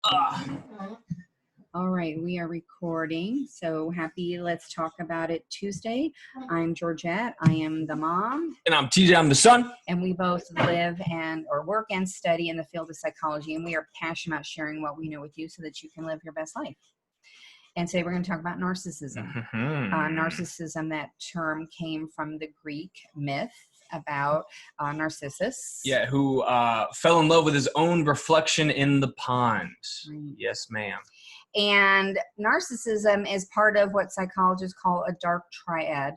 All right, we are recording. So happy Let's Talk About It Tuesday. I'm Georgette. I am the mom. And I'm TJ. I'm the son. And we both live or work and study in the field of psychology. And we are passionate about sharing what we know with you so that you can live your best life. And today we're going to talk about narcissism. Narcissism, that term came from the Greek myth about Narcissus. Yeah, who fell in love with his own reflection in the pond. Right. Yes, ma'am. And narcissism is part of what psychologists call a dark triad,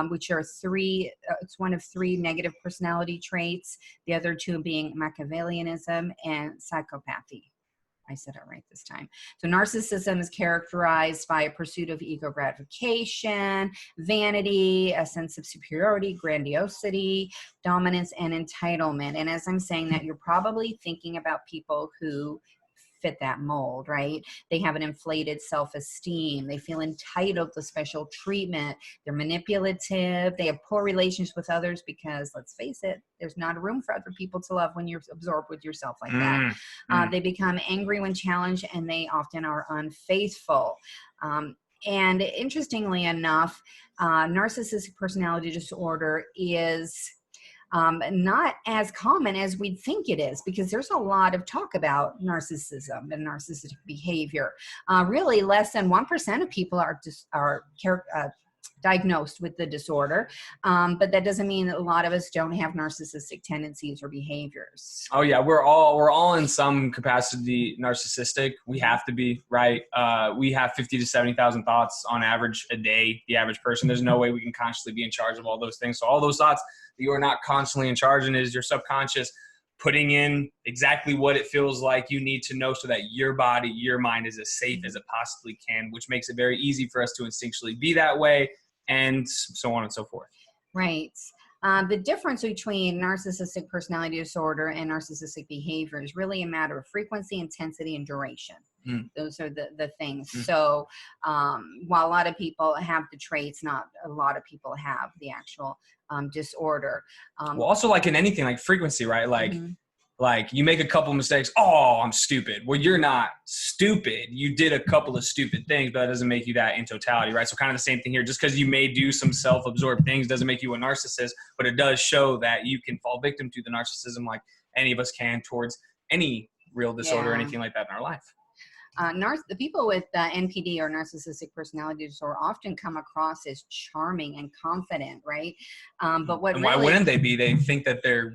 which are three, it's one of three negative personality traits, the other two being Machiavellianism and psychopathy. I said it right this time. So narcissism is characterized by a pursuit of ego gratification, vanity, a sense of superiority, grandiosity, dominance, and entitlement. And as I'm saying that, you're probably thinking about people who fit that mold, right? They have an inflated self-esteem. They feel entitled to special treatment. They're manipulative. They have poor relations with others because, let's face it, there's not a room for other people to love when you're absorbed with yourself like that. They become angry when challenged, and they often are unfaithful. And interestingly enough, narcissistic personality disorder is not as common as we'd think it is, because there's a lot of talk about narcissism and narcissistic behavior. Really, less than 1% of people are diagnosed with the disorder, but that doesn't mean that a lot of us don't have narcissistic tendencies or behaviors. Oh yeah, we're all in some capacity narcissistic. We have to be, right? We have 50 to 70,000 thoughts on average a day. The average person. There's no way we can consciously be in charge of all those things. So all those thoughts that you are not constantly in charge in is your subconscious putting in exactly what it feels like you need to know so that your body, your mind is as safe as it possibly can, which makes it very easy for us to instinctually be that way, and so on and so forth. Right. The difference between narcissistic personality disorder and narcissistic behavior is really a matter of frequency, intensity, and duration. Those are the things. So while a lot of people have the traits, not a lot of people have the actual disorder. Well, also like in anything, like frequency, right? Like you make a couple mistakes. Oh, I'm stupid. Well, you're not stupid. You did a couple of stupid things, but that doesn't make you that in totality, right? So kind of the same thing here. Just because you may do some self-absorbed things doesn't make you a narcissist, but it does show that you can fall victim to the narcissism like any of us can towards any real disorder or anything like that in our life. The people with NPD or narcissistic personality disorder often come across as charming and confident, right? But what and why wouldn't they be? They think that they're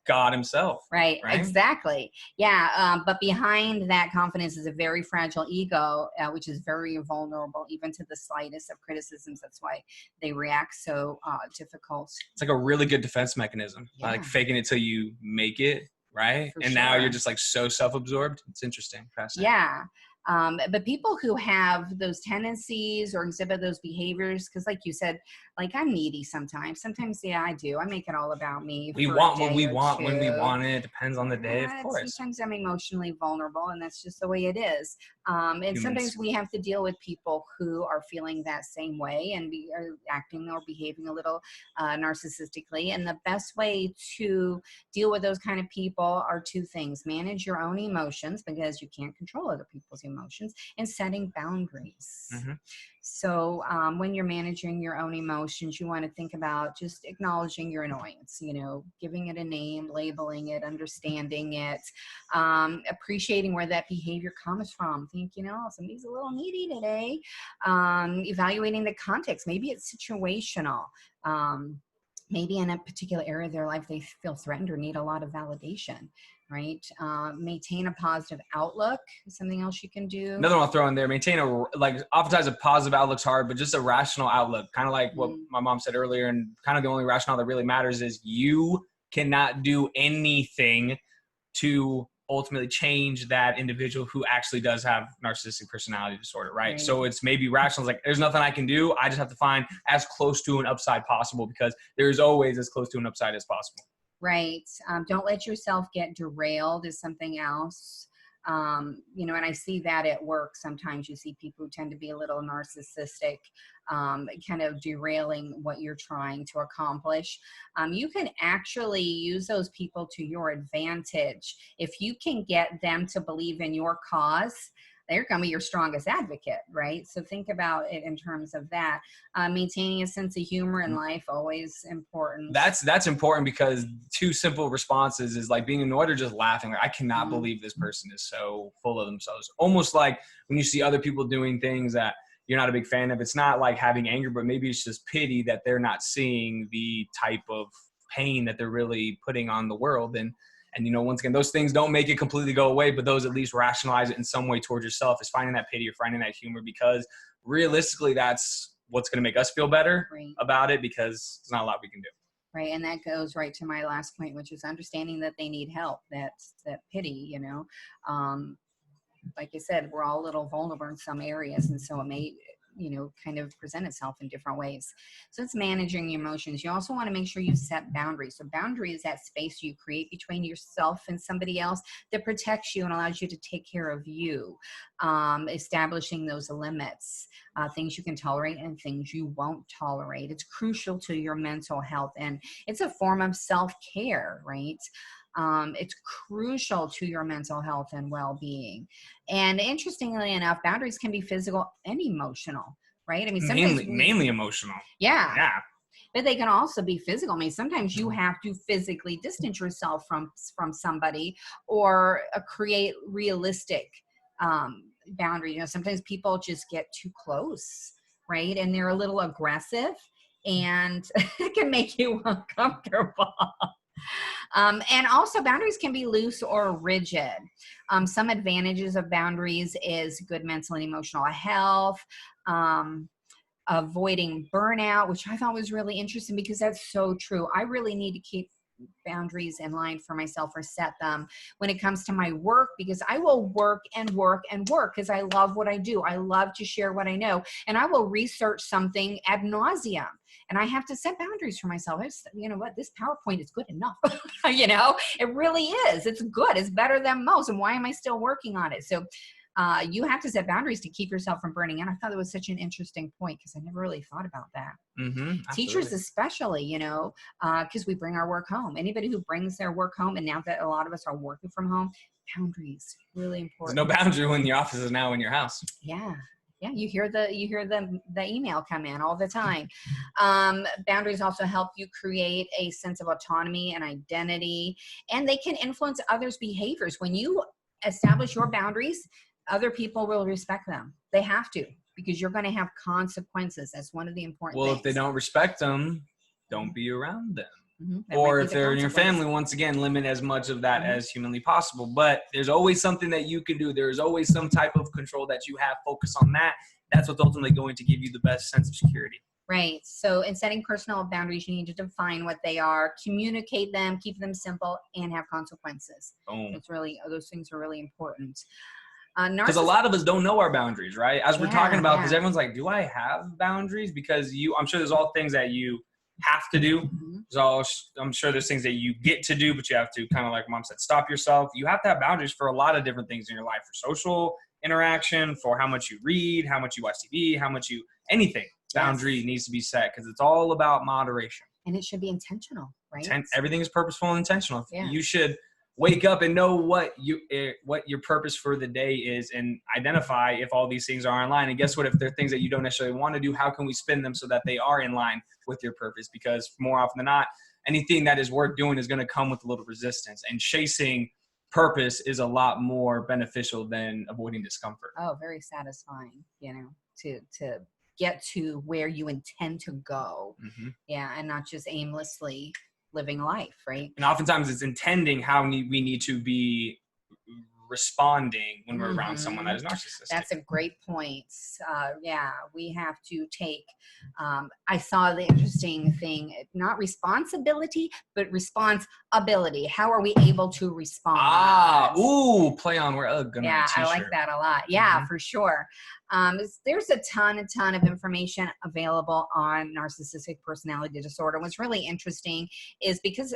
God himself. Right? Exactly. Yeah. But behind that confidence is a very fragile ego, which is very vulnerable, even to the slightest of criticisms. That's why they react so difficult. It's like a really good defense mechanism, like faking it till you make it. Right. And now you're just like so self-absorbed. It's interesting. Fascinating. Yeah. But people who have those tendencies or exhibit those behaviors, because like you said, like I'm needy sometimes. Sometimes, yeah, I do. I make it all about me. We want what we want when we want it. It depends on the day, of course. Sometimes I'm emotionally vulnerable, and that's just the way it is. And sometimes we have to deal with people who are feeling that same way and are acting or behaving a little narcissistically. And the best way to deal with those kind of people are two things: manage your own emotions, because you can't control other people's emotions, and setting boundaries. So when you're managing your own emotions, you want to think about just acknowledging your annoyance, giving it a name, labeling it, understanding it, appreciating where that behavior comes from. Think, somebody's a little needy today. Evaluating the context. Maybe it's situational. Maybe in a particular area of their life, they feel threatened or need a lot of validation, right? Maintain a positive outlook is something else you can do. Another one I'll throw in there, oftentimes a positive outlook's hard, but just a rational outlook, kind of like what my mom said earlier, and kind of the only rationale that really matters is you cannot do anything to ultimately change that individual who actually does have narcissistic personality disorder, right? So it's maybe rational. It's like, there's nothing I can do. I just have to find as close to an upside possible, because there's always as close to an upside as possible. Right. Don't let yourself get derailed is something else. You know, and I see that at work. Sometimes you see people who tend to be a little narcissistic, kind of derailing what you're trying to accomplish. You can actually use those people to your advantage. If you can get them to believe in your cause, they're going to be your strongest advocate, right? So think about it in terms of that. Maintaining a sense of humor in life, always important. That's important, because two simple responses is like being annoyed or just laughing. Like, I cannot believe this person is so full of themselves. Almost like when you see other people doing things that you're not a big fan of, it's not like having anger, but maybe it's just pity that they're not seeing the type of pain that they're really putting on the world. And, you know, once again, those things don't make it completely go away, but those at least rationalize it in some way towards yourself, is finding that pity or finding that humor, because realistically, that's what's going to make us feel better about it, because there's not a lot we can do. Right. And that goes right to my last point, which is understanding that they need help. That's that pity, you know. Like I said, we're all a little vulnerable in some areas. And so it may, you know, kind of present itself in different ways. So it's managing your emotions. You also want to make sure you set boundaries. So boundary is that space you create between yourself and somebody else that protects you and allows you to take care of you. Establishing those limits, things you can tolerate and things you won't tolerate. It's crucial to your mental health, and it's a form of self-care, right? It's crucial to your mental health and well-being. And interestingly enough, boundaries can be physical and emotional, right? I mean, sometimes mainly emotional. Yeah. But they can also be physical. I mean, sometimes you have to physically distance yourself from somebody, or create realistic boundary. You know, sometimes people just get too close, right? And they're a little aggressive, and it can make you uncomfortable. And also boundaries can be loose or rigid. Some advantages of boundaries is good mental and emotional health, avoiding burnout, which I thought was really interesting, because that's so true. I really need to keep boundaries in line for myself, or set them when it comes to my work, because I will work and work and work because I love what I do. I love to share what I know, and I will research something ad nauseum, and I have to set boundaries for myself. You know what, this PowerPoint is good enough. You know, it really is. It's good. It's better than most. And why am I still working on it? So you have to set boundaries to keep yourself from burning out. I thought it was such an interesting point, because I never really thought about that. Teachers especially, you know, because we bring our work home. Anybody who brings their work home, and now that a lot of us are working from home, boundaries, really important. There's no boundary when the office is now in your house. Yeah. You hear the email come in all the time. Boundaries also help you create a sense of autonomy and identity, and they can influence others' behaviors. When you establish your boundaries, other people will respect them. They have to, because you're going to have consequences. That's one of the important things. Well, if they don't respect them, don't be around them. Or if they're in your family, once again, limit as much of that as humanly possible. But there's always something that you can do. There's always some type of control that you have. Focus on that. That's what's ultimately going to give you the best sense of security. Right. So in setting personal boundaries, you need to define what they are, communicate them, keep them simple, and have consequences. Boom. Those things are really important. Because a lot of us don't know our boundaries, right? As we're talking about, because everyone's like, do I have boundaries? Because I'm sure there's all things that you have to do. I'm sure there's things that you get to do, but you have to, kind of like Mom said, stop yourself. You have to have boundaries for a lot of different things in your life, for social interaction, for how much you read, how much you watch TV, anything. Boundary needs to be set, because it's all about moderation. And it should be intentional, right? Everything is purposeful and intentional. You should wake up and know what your purpose for the day is, and identify if all these things are in line. And guess what? If they're things that you don't necessarily want to do, how can we spin them so that they are in line with your purpose? Because more often than not, anything that is worth doing is going to come with a little resistance. And chasing purpose is a lot more beneficial than avoiding discomfort. Oh, very satisfying, you know, to get to where you intend to go. And not just aimlessly living life, right? And oftentimes it's intending how we need to be responding when we're around someone that is narcissistic. That's a great point. We have to take, I saw the interesting thing, not responsibility, but responsibility. How are we able to respond? Play on word. I like that a lot. For sure. There's a ton of information available on narcissistic personality disorder. What's really interesting is, because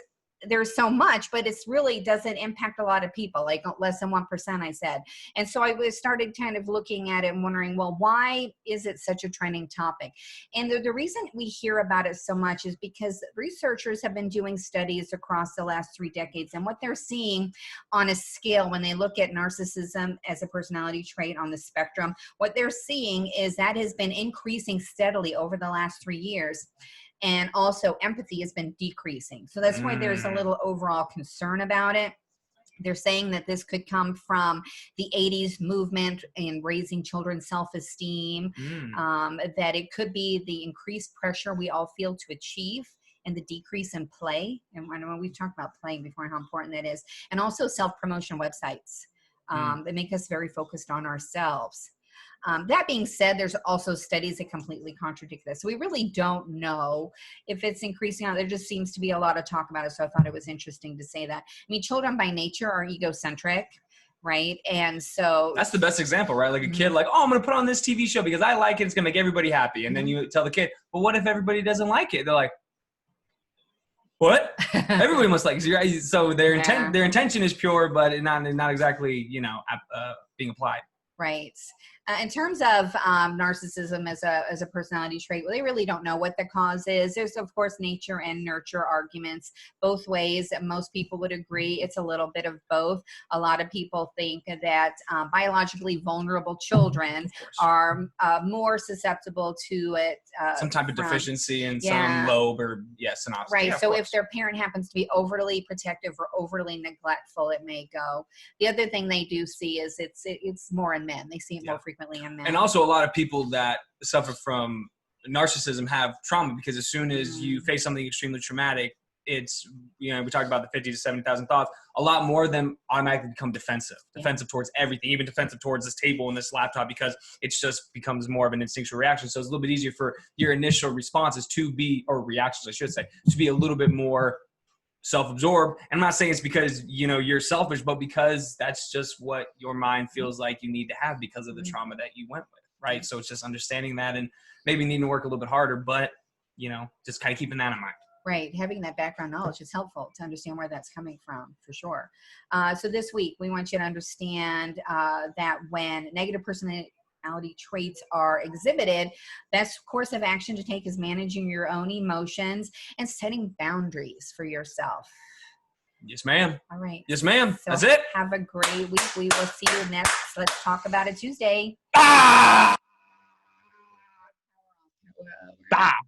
there's so much, but it's really doesn't impact a lot of people, like less than 1%, I said. And so I started kind of looking at it and wondering, well, why is it such a trending topic? And the reason we hear about it so much is because researchers have been doing studies across the last 3 decades. And what they're seeing on a scale, when they look at narcissism as a personality trait on the spectrum, what they're seeing is that has been increasing steadily over the last 3 years. And also empathy has been decreasing. So that's why there's a little overall concern about it. They're saying that this could come from the 80s movement in raising children's self-esteem, that it could be the increased pressure we all feel to achieve and the decrease in play. And I know we've talked about playing before and how important that is. And also self-promotion websites that make us very focused on ourselves. That being said, there's also studies that completely contradict this. So we really don't know if it's increasing. There just seems to be a lot of talk about it. So I thought it was interesting to say that. I mean, children by nature are egocentric, right? And so that's the best example, right? Like a kid, like, oh, I'm going to put on this TV show because I like it. It's going to make everybody happy. And then you tell the kid, but what if everybody doesn't like it? They're like, what? Everybody must like it. So their intention is pure, but not exactly, being applied. Right. In terms of narcissism as a personality trait, well, they really don't know what the cause is. There's, of course, nature and nurture arguments both ways. Most people would agree it's a little bit of both. A lot of people think that biologically vulnerable children are more susceptible to it. Some type of deficiency in some lobe or synopsis. Right. Yeah, so if their parent happens to be overly protective or overly neglectful, it may go. The other thing they do see is it's more in men. They see it more frequently in men. And also a lot of people that suffer from narcissism have trauma, because as soon as you face something extremely traumatic, it's, we talked about the 50 to 70,000 thoughts. A lot more of them automatically become defensive towards everything, even defensive towards this table and this laptop, because it just becomes more of an instinctual reaction. So it's a little bit easier for your initial responses to be, or reactions, I should say, to be a little bit more self-absorbed. And I'm not saying it's because, you're selfish, but because that's just what your mind feels like you need to have because of the trauma that you went with, right? So it's just understanding that and maybe needing to work a little bit harder, but, just kind of keeping that in mind. Right. Having that background knowledge is helpful to understand where that's coming from, for sure. So this week, we want you to understand that when negative personality traits are exhibited, best course of action to take is managing your own emotions and setting boundaries for yourself. Yes, ma'am. All right. Yes, ma'am. So that's it. Have a great week. We will see you next. Let's Talk About It Tuesday. Ah! Ah!